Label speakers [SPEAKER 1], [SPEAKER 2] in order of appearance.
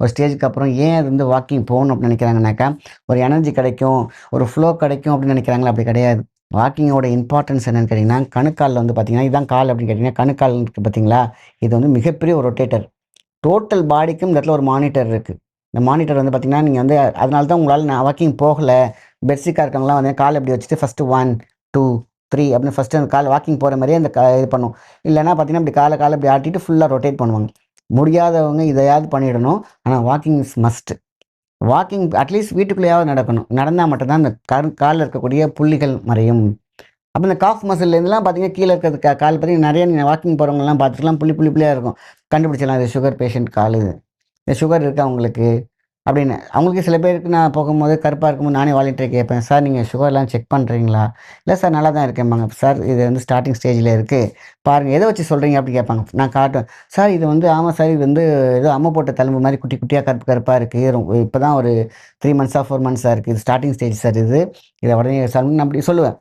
[SPEAKER 1] ஒரு ஸ்டேஜுக்கு அப்புறம் ஏன் அது வந்து வாக்கிங் போகணும் அப்படின்னு நினைக்கிறாங்கனாக்கா, ஒரு எனர்ஜி கிடைக்கும், ஒரு ஃப்ளோ கிடைக்கும் அப்படின்னு நினைக்கிறாங்களா? அப்படி கிடையாது. வாக்கிங்கோட இம்பார்ட்டன்ஸ் என்னன்னு கேட்டீங்கன்னா, கணுக்கால்ல வந்து பார்த்தீங்கன்னா, இதான் கால் அப்படின்னு கேட்டீங்கன்னா, கணுக்கால் இருக்கு பார்த்தீங்களா? இது வந்து மிகப்பெரிய ஒரு ரொட்டேட்டர். டோட்டல் பாடிக்கும் இந்த இடத்துல ஒரு மானிட்டர் இருக்கு. இந்த மானிட்டர் வந்து பார்த்தீங்கன்னா, நீங்க வந்து அதனால தான் உங்களால நான் வாக்கிங் போகல. பெட் சிக்கா இருக்கவங்கலாம் வந்து கால இப்படி வச்சுட்டு ஃபர்ஸ்ட்டு 1, 2, 3 அப்படின்னு ஃபர்ஸ்ட்டு அந்த கால் வாக்கிங் போற மாரியே அந்த இது பண்ணும். இல்லன்னா பார்த்தீங்கன்னா, இப்படி கால கால இப்படி ஆட்டிட்டு ஃபுல்லா ரொட்டேட் பண்ணுவாங்க. முடியாதவங்க இதையாவது பண்ணிடணும். ஆனா walking is must. Walking at least வீட்டுக்குள்ளேயாவது நடக்கணும். நடந்தா மட்டும் தான் அந்த கால்ல இருக்கக்கூடிய புள்ளிகள் மறையும். அப்ப இந்த காஃப் மசில்லேருந்துலாம் பார்த்தீங்கன்னா, கீழ இருக்கிறது கால் பார்த்தீங்கன்னா, நெறைய நீங்க வாக்கிங் போறவங்கலாம் பார்த்துருக்கலாம். புள்ளி புள்ளி புள்ளியா இருக்கும். கண்டுபிடிச்சிடலாம். இது சுகர் பேஷண்ட் காலு. இது சுகர் இருக்கா உங்களுக்கு? அப்படின்னு. அவங்களுக்கு சில பேருக்கு நான் போகும்போது கருப்பா இருக்கும்போது நானே வாலண்டியரா கேட்பேன். சார் நீங்க சுகர்லாம் செக் பண்றீங்களா? இல்ல சார் நல்லா தான் இருக்கேன்பாங்க. சார் இது வந்து ஸ்டார்ட்டிங் ஸ்டேஜ்ல இருக்கு. பாருங்க எத வச்சு சொல்றீங்க? அப்படி கேட்பாங்க. நான் காட்டுவேன். சார் இது வந்து ஆமா சார் இது வந்து ஏதோ அம்ம போட்ட தழும்பு மாரி குட்டி குட்டியா கருப்பு கருப்பா இருக்கு. இப்பதான் ஒரு 3 மந்த்ஸா 4 மந்த்ஸா இருக்கு. இது ஸ்டார்ட்டிங் ஸ்டேஜ் சார் இது. இத உடனே சார் நான் அப்படி சொல்லுவேன்.